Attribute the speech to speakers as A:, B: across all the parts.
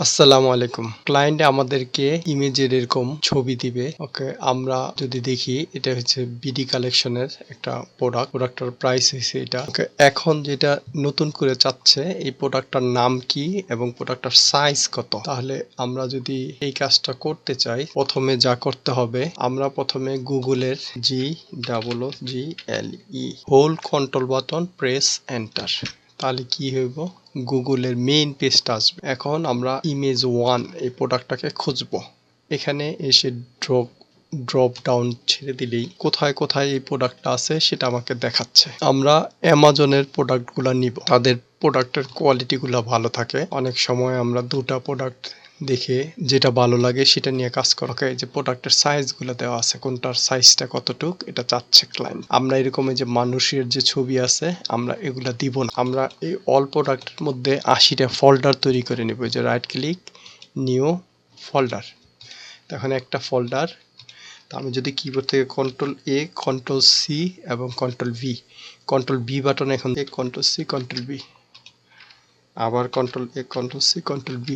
A: আসসালামু আলাইকুম। ক্লায়েন্ট আমাদেরকে ইমেজের এরকম ছবি দিবে। ওকে, আমরা যদি দেখি এটা হচ্ছে বিডি কালেকশনের একটা প্রোডাক্ট। প্রোডাক্টটার প্রাইস হইছে এটা। ওকে, এখন যেটা নতুন করে চাচ্ছে এই প্রোডাক্টটার নাম কি এবং প্রোডাক্টটার সাইজ কত। তাহলে আমরা যদি এই কাজটা করতে চাই, প্রথমে যা করতে হবে, আমরা প্রথমে গুগলের GGLE hold control button press enter. তাহলে কি হইব, গুগলের মেইন পেজটা আসবে। এখন আমরা ইমেজ 1 এই প্রোডাক্টটাকে খুঁজবো। এখানে এসে ড্রপ ডাউন ছেড়ে দিলেই কোথায় কোথায় এই প্রোডাক্টটা আছে সেটা আমাকে দেখাচ্ছে। আমরা অ্যামাজনের প্রোডাক্টগুলো নিব, তাদের প্রোডাক্টের কোয়ালিটিগুলো ভালো থাকে। অনেক সময় আমরা দুটা প্রোডাক্ট দেখে যেটা ভালো লাগে সেটা নিয়ে কাজ করা। এই যে প্রোডাক্টের সাইজগুলো দেওয়া আছে, কোনটার সাইজটা কতটুক এটা চাচ্ছে ক্লায়েন্ট। আমরা এরকম যে মানুষের যে ছবি আছে আমরা এগুলা দিব না। আমরা এই অল প্রোডাক্টের মধ্যে 80টা ফোল্ডার তৈরি করে নিব। যে রাইট ক্লিক, নিউ ফোল্ডার, তখন একটা ফোল্ডার। আমি যদি কিবোর্ড থেকে কন্ট্রোল-A, কন্ট্রোল-C এবং কন্ট্রোল-V, কন্ট্রোল-B বাটন, এখন কন্ট্রোল-C, কন্ট্রোল-V, আবার কন্ট্রোল-A, কন্ট্রোল-C, কন্ট্রোল-V,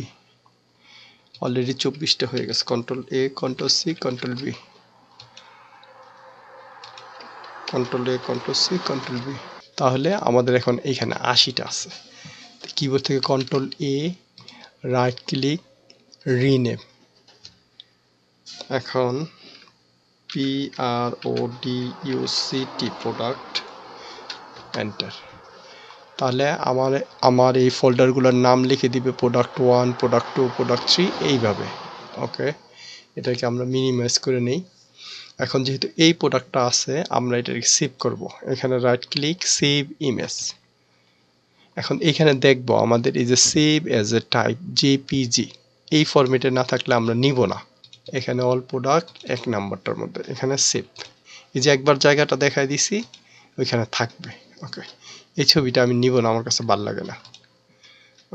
A: অলরেডি 24টা হয়ে গেছে। কন্ট্রোল-A, কন্ট্রোল-C, কন্ট্রোল-V, কন্ট্রোল-A, কন্ট্রোল-C, কন্ট্রোল-V। তাহলে আমাদের এখন এইখানে 80টা আছে। কিবোর্ড থেকে কন্ট্রোল-A, রাইট ক্লিক, রিনেম, এখন PRODUCT প্রোডাক্ট, এন্টার। তাহলে আমার এই ফোল্ডারগুলোর নাম লিখে দিবে প্রোডাক্ট 1, প্রোডাক্ট 2, প্রোডাক্ট 3 এইভাবে। ওকে, এটাকে আমরা মিনিমাইজ করে নেই। এখন যেহেতু এই প্রোডাক্টটা আছে আমরা এটাকে সেভ করব। এখানে রাইট ক্লিক, সেভ ইমেজ। এখন এখানে দেখব আমাদের এই যে save as a type JPG, এই ফরম্যাটে না থাকলে আমরা নিব না। এখানে অল প্রোডাক্ট 1 নাম্বারটার মধ্যে, এখানে সেভ। এই যে একবার জায়গাটা দেখাই দিছি ওইখানে থাকবে। ওকে, এই ছবিটা আমি নিব না, আমার কাছে ভালো লাগে না।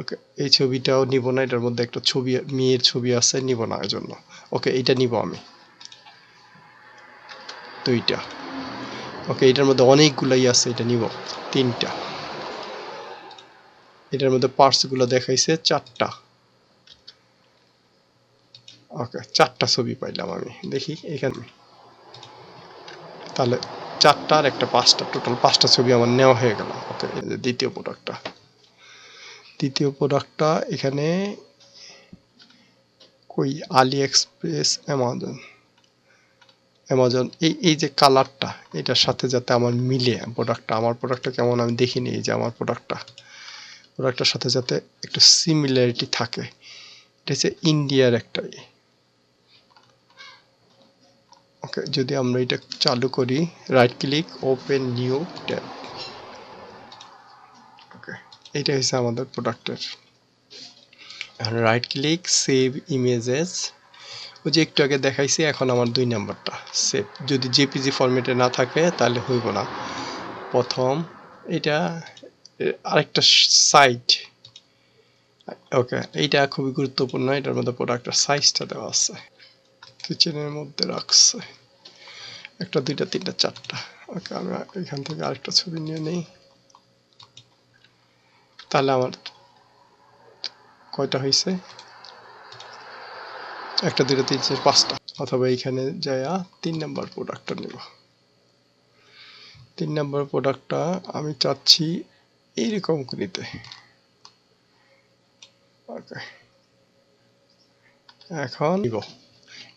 A: ওকে, এই ছবিটাও নিব না, এটার মধ্যে একটা ছবি, মেয়ের ছবি আছে, নিব না এজন্য। ওকে, এটা নিব আমি, দুইটা। ওকে, এটার মধ্যে অনেকগুলাই আছে, এটা নিব 3টা। এটার মধ্যে পার্টসগুলো দেখাইছে 4টা। ওকে, 4টা ছবি পাইলাম আমি, দেখি এখানে। তাহলে 4টা আর একটা 5টা, টোটাল 5টা ছবি আমার নেওয়া হয়ে গেল। ওকে, দ্বিতীয় প্রোডাক্টটা এখানে কই, আলি এক্সপ্রেস, অ্যামাজন। এই যে কালারটা এটার সাথে যাতে আমার মিলে প্রোডাক্টটা, আমার প্রোডাক্টটা কেমন আমি দেখিনি। এই যে আমার প্রোডাক্টটার সাথে যাতে একটু সিমিলারিটি থাকে। এটা হচ্ছে ইন্ডিয়ার একটা। ওকে, যদি আমরা এটা চালু করি, right click, open new tab. Okay, এইটা হচ্ছে আমাদের প্রোডাক্টের। এখন রাইট ক্লিক, সেভ ইমেজেস। ওই যে একটু আগে দেখাইছি, এখন আমার 2 নাম্বারটা সেভ। যদি জেপিজি ফরম্যাটে না থাকে তাহলে হইব না। প্রথম এটা আরেকটা সাইট। ওকে, এইটা খুবই গুরুত্বপূর্ণ। এটার মধ্যে প্রোডাক্টের সাইজটা দেওয়া আছে, কিচেনের মধ্যে রাখছে 1টা 2টা 3টা 4টা। ওকে, আমি এখান থেকে আরেকটা ছবি নিয়ে নেই। তাহলে আমার কয়টা হয়েছে, 1টা 2টা 3 4 5টা। অথবা এইখানে যাইয়া 3 নাম্বার প্রোডাক্টটা নেব। 3 নাম্বার প্রোডাক্টটা আমি চাচ্ছি এইরকম নিতে। ওকে, এখন নিব।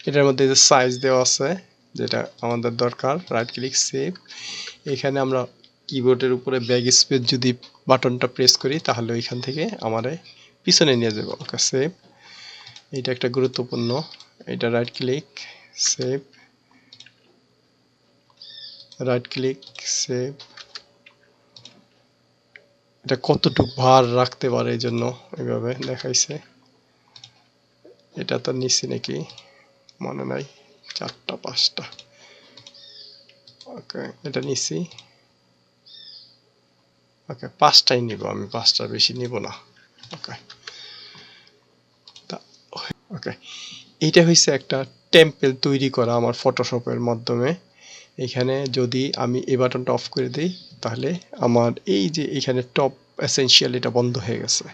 A: এটার মধ্যে যে সাইজ দেওয়া আছে যেটা আমাদের দরকার, রাইট ক্লিক, সেভ। এখানে আমরা কিবোর্ডের উপরে ব্যাক স্পেস যদি বাটনটা প্রেস করি তাহলে ওইখান থেকে আমারে পিছনে নিয়ে যাব। ওকে, সেভ। এটা একটা গুরুত্বপূর্ণ। এটা right click, save, right click, save. এটা কতটুক ভার রাখতে পারে এই জন্য এইভাবে দেখাইছে। এটা তো নিচ্ছি নাকি মনে নাই, 4টা 5টা। ওকে, এটা নিচ্ছি। ওকে, 5টাই নিব আমি, 5টার বেশি নিব না। ওকে, ওকে, এইটা হচ্ছে একটা টেম্পল তৈরি করা আমার ফটোশপের মাধ্যমে। এখানে যদি আমি এই বাটনটা অফ করে দিই তাহলে আমার এই যে এখানে টপ এসেনশিয়াল এটা বন্ধ হয়ে গেছে।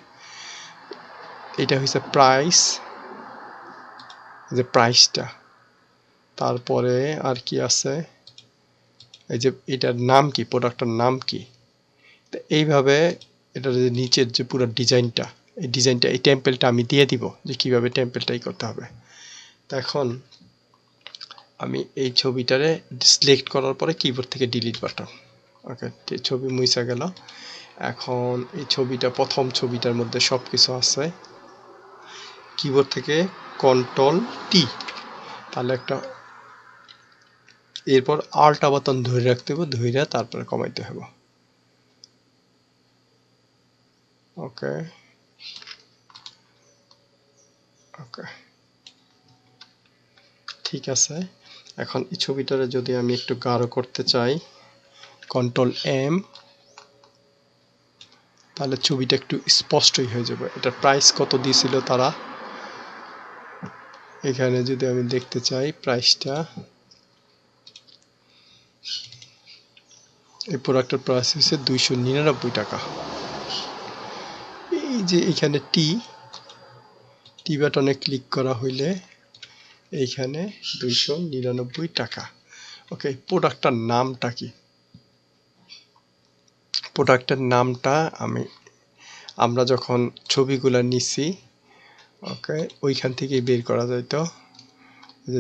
A: এটা হচ্ছে প্রাইস, যে প্রাইসটা। তারপরে আর কি আছে, এই যে এটার নাম কি, প্রোডাক্টটার নাম কি। তো এইভাবে এটার যে নিচের যে পুরো ডিজাইনটা, এই ডিজাইনটা, এই টেম্পেলটা আমি দিয়ে দিব যে কিভাবে টেম্পেলটাই করতে হবে। তো এখন আমি এই ছবিটারে সিলেক্ট করার পরে কিবোর্ড থেকে ডিলিট বাটন, ওকে, ছবি মুছে গেল। এখন এই ছবিটা, প্রথম ছবিটার মধ্যে সব কিছু আছে। কিবোর্ড থেকে কন্ট্রোল টি, তাহলে একটা, এরপর আল্টা বাটন ধরে রাখতে হবে, ধরে তারপরে কমাইতে হবে। ওকে ওকে, ঠিক আছে। এখন এই ছবিটারে যদি আমি একটু গাঢ় করতে চাই, কন্ট্রোল এম, তাহলে ছবিটা একটু স্পষ্টই হয়ে যাবে। এটার প্রাইস কত দিয়েছিল তারা, এখানে যদি আমি দেখতে চাই প্রাইসটা, এই প্রোডাক্টের প্রাইস হচ্ছে 299 টাকা। এই যে এখানে টি বাটনে ক্লিক করা হইলে এইখানে 299 টাকা। ওকে, প্রোডাক্টটার নামটা কি, প্রোডাক্টের নামটা আমরা যখন ছবিগুলো নিছি, ওকে, ওইখান থেকে বের করা যাইতো।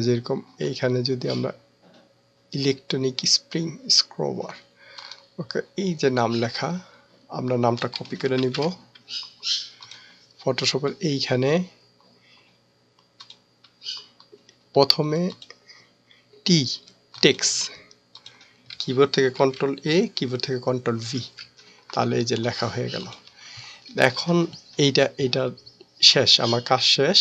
A: যেরকম এইখানে যদি আমরা ইলেকট্রনিক স্প্রিং স্ক্রবার, ওকে, এই যে নাম লেখা, আমরা নামটা কপি করে নিব ফটোশপের। এইখানে প্রথমে টি, টেক্স, কিবোর্ড থেকে কন্ট্রোল এ, কিবোর্ড থেকে কন্ট্রোল ভি, তাহলে এই যে লেখা হয়ে গেল। এখন এইটা শেষ, আমার কাজ শেষ।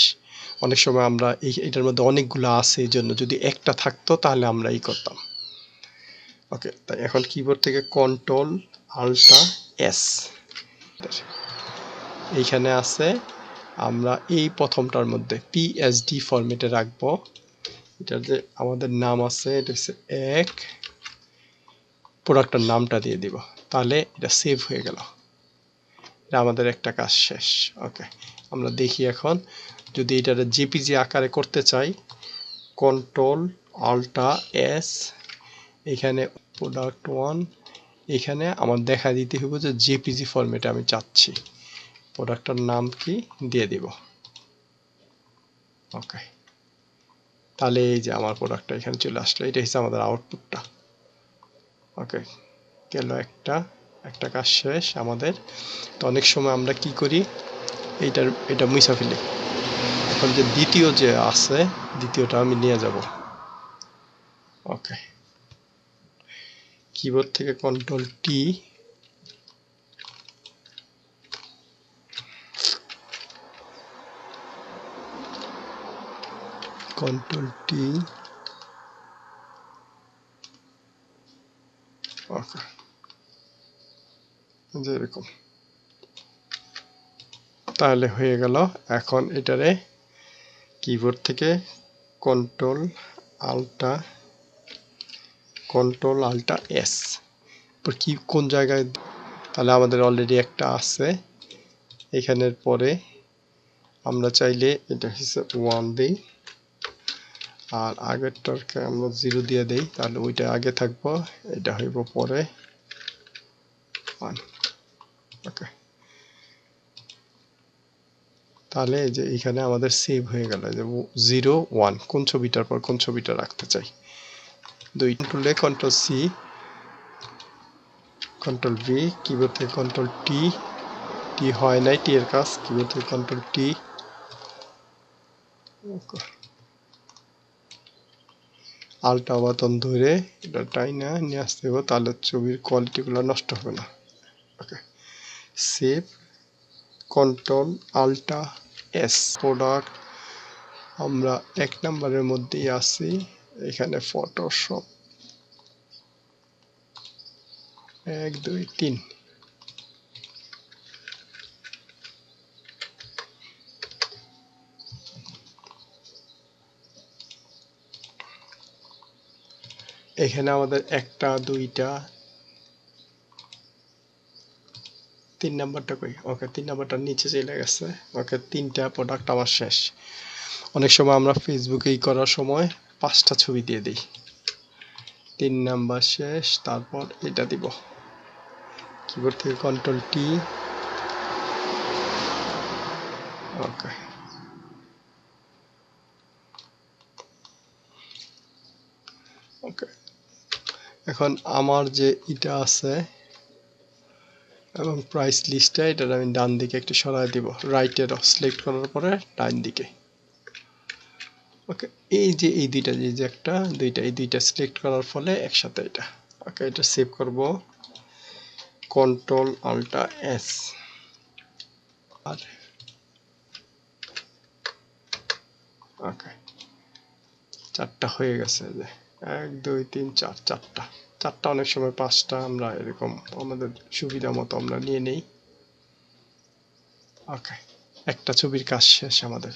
A: অনেক সময় আমরা এটার মধ্যে অনেকগুলো আছে, এই জন্য যদি একটা থাকতো তাহলে আমরা এই করতাম। ওকে, তাই এখন কিবোর্ড থেকে কন্ট্রোল আল্টা এস, এইখানে আছে, আমরা এই প্রথমটার মধ্যে পিএসডি ফরম্যাটে রাখবো। এটার যে আমাদের নাম আছে, এটা হচ্ছে এক, প্রোডাক্টের নামটা দিয়ে দিব, তাহলে এটা সেভ হয়ে গেল। এটা আমাদের একটা কাজ শেষ। ওকে, আমরা দেখি এখন যদি এটা জেপিজি আকারে করতে চাই, কন্ট্রোল আল্টা এস, এখানে প্রোডাক্ট ওয়ান, এখানে আমার দেখা দিতে হবে যে জেপিজি ফরম্যাটে আমি চাচ্ছি। প্রোডাক্টটার নাম কি দিয়ে দিব। ওকে, তাহলে এই যে আমার প্রোডাক্টটা এখানে চলে আসলো, এটা হচ্ছে আমাদের আউটপুটটা। ওকে, গেল একটা কাজ শেষ আমাদের। তো অনেক সময় আমরা কি করি, এটা মুছা ফেলি। এখন যে দ্বিতীয় যে আছে, দ্বিতীয়টা আমি নিয়ে যাব। ওকে, কিবোর্ড থেকে কন্ট্রোল টি, কন্ট্রোল টি, ওকে, যেরকম, তাহলে হয়ে গেল। এখন এটারে কিবোর্ড থেকে কন্ট্রোল আল্টা এস, কি কোন জায়গায়, তাহলে আমাদের অলরেডি একটা আছে এখানের পরে। আমরা চাইলে এটা হচ্ছে 1 দিই, আর আগেরটাকে আমরা 0 দিয়ে দেই, তাহলে ওইটা আগে থাকবো, এটা হইব পরে 1। ওকে, তাহলে এই যে এখানে আমাদের সেভ হয়ে গেল, যে 0 1 কোন ছবিটার পর কোন ছবিটা রাখতে চাই। 2 টুলে control C, control V, keyboard থেকে কন্ট্রোল টি, টি হয় নাই, টি এর কাজ, কিবোর্ড থেকে কন্ট্রোল টি, আল্টা বাটন ধরে এটা টাইনা নিয়ে আসতে হবে, তাহলে ছবির কোয়ালিটিগুলো নষ্ট হবে না। Okay, save, control alt S, product আমরা 1 নম্বরের মধ্যেই আছি, এখানে ফটোশপ 1 2 3, এখানে আমাদের একটা দুইটা 3 নাম্বারটা কই? ওকে 3 নাম্বারটা নিচে চলে গেছে। ওকে 3টা প্রোডাক্ট আমার শেষ। অনেক সময় আমরা ফেসবুকেই করার সময় 5টা ছবি দিয়ে দিই। 3 নাম্বার শেষ, তারপর এটা দিব। কিবোর্ড থেকে কন্ট্রোল টি। ওকে ওকে এখন আমার যে এটা আছে এবং প্রাইস লিস্টটা এটা আমি ডান দিকে একটু সরায় দিব, রাইটের সিলেক্ট করার পরে ডান দিকে। ওকে এই যে এই দুইটা যে একটা দুইটা এই দুইটা সিলেক্ট করার ফলে একসাথে এটা। ওকে এটা সেভ করব, কন্ট্রোল আল্টা এস। আর ওকে 4টা হয়ে গেছে, যে 1 2 3 4 4টা। 4টা অনেক সময় 5টা আমরা এরকম আমাদের সুবিধা মতো আমরা নিয়ে নেই। ওকে একটা ছবির কাজ শেষ আমাদের।